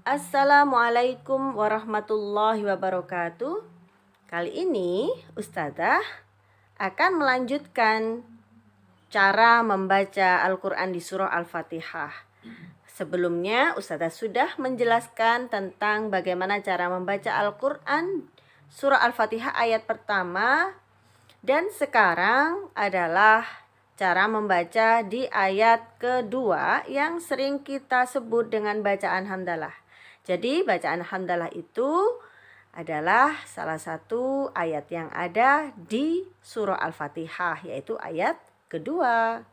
Assalamualaikum warahmatullahi wabarakatuh. Kali ini Ustazah akan melanjutkan cara membaca Al-Quran di surah Al-Fatihah. Sebelumnya Ustazah sudah menjelaskan tentang bagaimana cara membaca Al-Quran surah Al-Fatihah ayat pertama. Dan sekarang adalah cara membaca di ayat kedua yang sering kita sebut dengan bacaan hamdalah. Jadi bacaan hamdalah itu adalah salah satu ayat yang ada di surah Al-Fatihah, yaitu ayat kedua.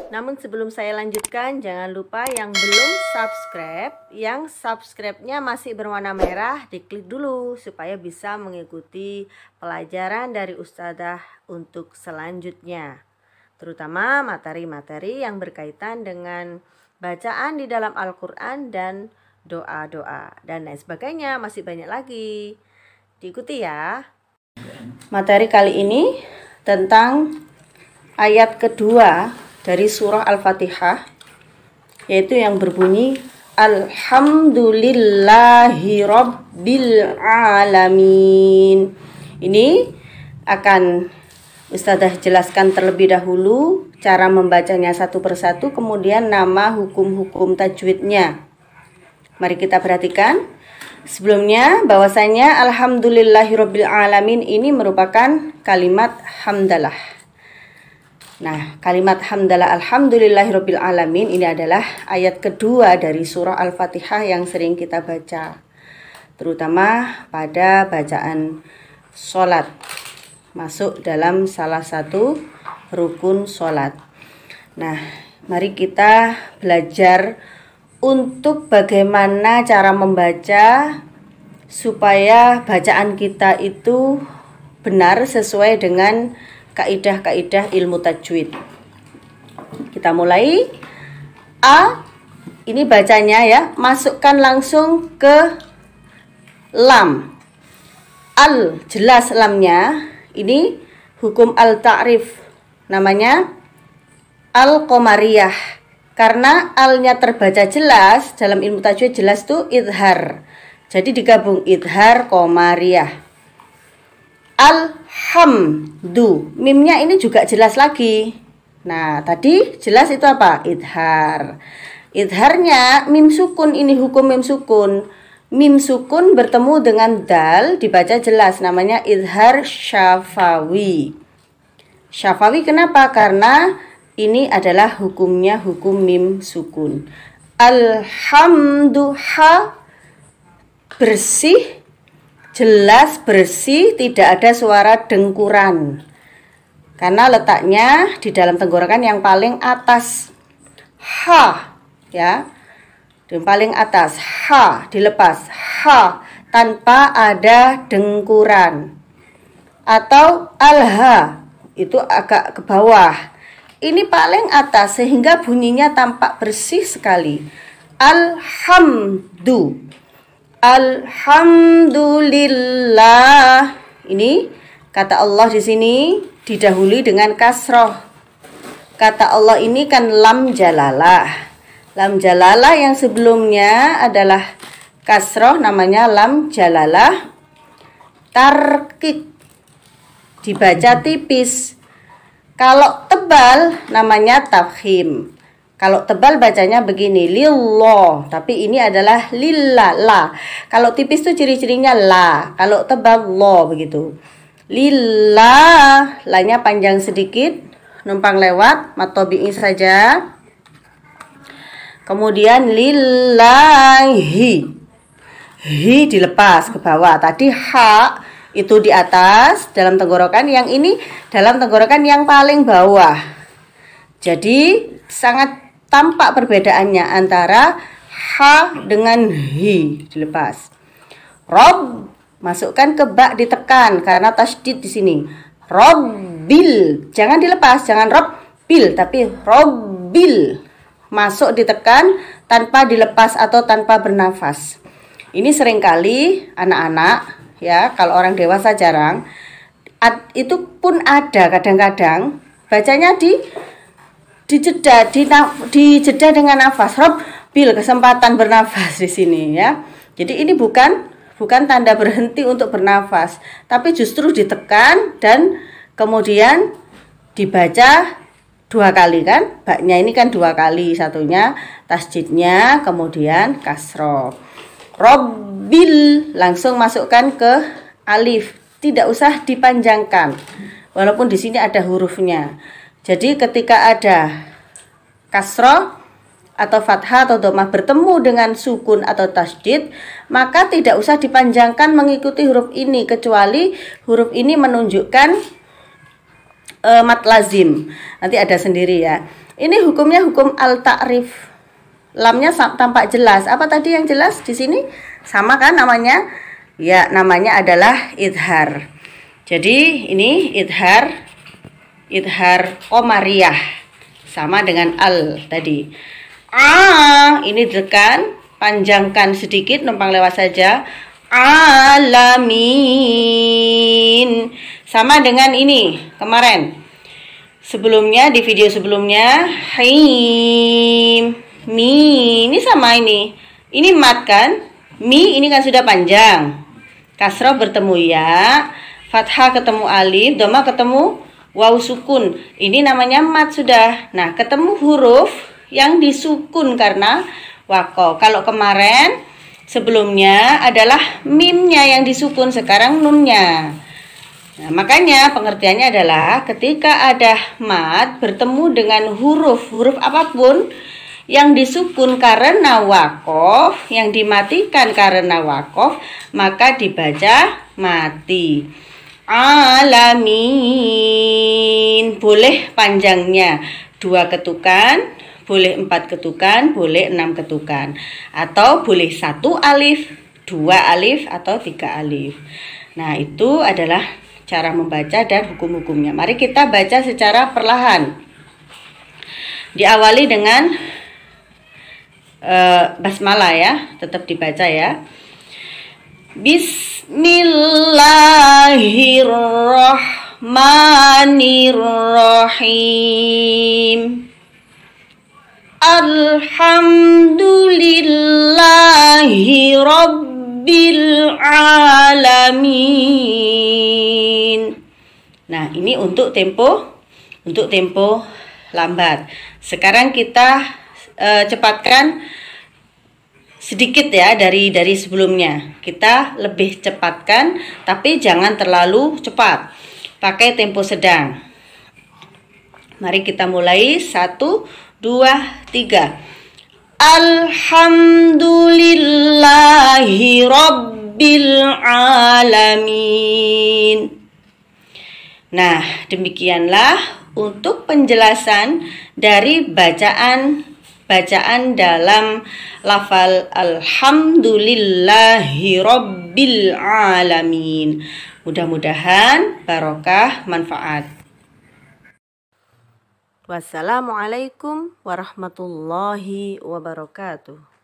Namun sebelum saya lanjutkan, jangan lupa yang belum subscribe, yang subscribe-nya masih berwarna merah, diklik dulu supaya bisa mengikuti pelajaran dari Ustazah untuk selanjutnya. Terutama materi-materi yang berkaitan dengan bacaan di dalam Al-Quran dan doa-doa dan lain sebagainya, masih banyak lagi. Diikuti ya. Materi kali ini tentang ayat kedua dari surah Al-Fatihah, yaitu yang berbunyi Alhamdulillahi Rabbil Alamin. Ini akan Ustazah jelaskan terlebih dahulu cara membacanya satu persatu, kemudian nama hukum-hukum tajwidnya. Mari kita perhatikan. Sebelumnya bahwasanya Alhamdulillahirabbil alamin ini merupakan kalimat hamdalah. Nah, kalimat hamdalah Alhamdulillahirabbil alamin ini adalah ayat kedua dari surah Al-Fatihah yang sering kita baca, terutama pada bacaan sholat, masuk dalam salah satu rukun sholat. Nah, mari kita belajar untuk bagaimana cara membaca supaya bacaan kita itu benar sesuai dengan kaidah-kaidah ilmu tajwid. Kita mulai. A, ini bacanya ya, masukkan langsung ke lam. Al, jelas lamnya. Ini hukum al-ta'rif, namanya al-qomariyah. Karena alnya terbaca jelas, dalam ilmu tajwid jelas tuh idhar. Jadi digabung idhar qomariyah. Alhamdu, mimnya ini juga jelas lagi. Nah, tadi jelas itu apa? Idhar. Idharnya mim sukun, ini hukum mim sukun. Mim sukun bertemu dengan dal dibaca jelas, namanya idhar syafawi. Syafawi kenapa? Karena ini adalah hukumnya hukum mim sukun. Alhamdulillah, bersih, jelas, bersih, tidak ada suara dengkuran. Karena letaknya di dalam tenggorokan yang paling atas. Ha, ya. Yang paling atas. Ha, dilepas. Ha, tanpa ada dengkuran. Atau alha, itu agak ke bawah. Ini paling atas sehingga bunyinya tampak bersih sekali. Alhamdu. Alhamdulillah. Ini kata Allah di sini didahului dengan kasroh. Kata Allah ini kan lam jalalah. Lam jalalah yang sebelumnya adalah kasroh, namanya lam jalalah tarkik, dibaca tipis. Kalau tebal namanya tafkhim. Kalau tebal bacanya begini, lillah, tapi ini adalah lillah, la. Kalau tipis itu ciri-cirinya la, kalau tebal lo, begitu. Lillah, lanya panjang sedikit, numpang lewat, mat tabi'i saja. Kemudian lillahi, hi dilepas ke bawah. Tadi ha itu di atas dalam tenggorokan, yang ini dalam tenggorokan yang paling bawah. Jadi sangat tampak perbedaannya antara ha dengan hi, dilepas. Rob, masukkan ke ba, ditekan karena tasdid di sini. Robbil, jangan dilepas, jangan robbil, tapi robbil. Masuk ditekan tanpa dilepas atau tanpa bernafas. Ini seringkali anak-anak, ya, kalau orang dewasa jarang. Itu pun ada kadang-kadang bacanya dijeda dengan nafas. Rob bil, kesempatan bernafas di sini ya. Jadi ini bukan tanda berhenti untuk bernafas, tapi justru ditekan dan kemudian dibaca 2 kali kan. Baknya ini kan 2 kali, satunya tasjidnya, kemudian kasroh. Robbil, langsung masukkan ke alif, tidak usah dipanjangkan. Walaupun di sini ada hurufnya. Jadi ketika ada kasroh atau fathah atau dhammah bertemu dengan sukun atau tasydid, maka tidak usah dipanjangkan mengikuti huruf ini, kecuali huruf ini menunjukkan mad lazim. Nanti ada sendiri ya. Ini hukumnya hukum al-ta'rif. Lamnya tampak jelas. Apa tadi yang jelas di sini? Sama kan namanya? Ya, namanya adalah idhar. Jadi ini idhar qamariyah. Sama dengan al tadi. Ini tekan, panjangkan sedikit, numpang lewat saja. Alamin. Sama dengan ini kemarin. Sebelumnya, di video sebelumnya, him, mi, ini sama ini. Ini mat kan? Mi ini kan sudah panjang. Kasroh bertemu ya, fathah ketemu alif, dhammah ketemu waw sukun. Ini namanya mat sudah. Nah, ketemu huruf yang disukun karena waqaf. Kalau kemarin sebelumnya adalah mimnya yang disukun, sekarang nunnya. Nah, makanya pengertiannya adalah ketika ada mat bertemu dengan huruf apapun yang disukun karena waqaf, yang dimatikan karena waqaf, maka dibaca mati. Alamin, boleh panjangnya 2 ketukan, boleh 4 ketukan, boleh 6 ketukan, atau boleh 1 alif, 2 alif, atau 3 alif. Nah, itu adalah cara membaca dan hukum-hukumnya. Mari kita baca secara perlahan. Diawali dengan basmalah ya, tetap dibaca ya. Bismillahirrahmanirrahim. Alhamdulillahi Rabbil Alamin. Nah, ini untuk tempo lambat. Sekarang kita cepatkan sedikit ya dari sebelumnya. Kita lebih cepatkan, tapi jangan terlalu cepat. Pakai tempo sedang. Mari kita mulai. 1, 2, 3. Alhamdulillahi Rabbil Alamin. Nah, demikianlah untuk penjelasan dari bacaan dalam lafal Alhamdulillahi Rabbil Alamin. Mudah-mudahan barokah, manfaat. Wassalamualaikum warahmatullahi wabarakatuh.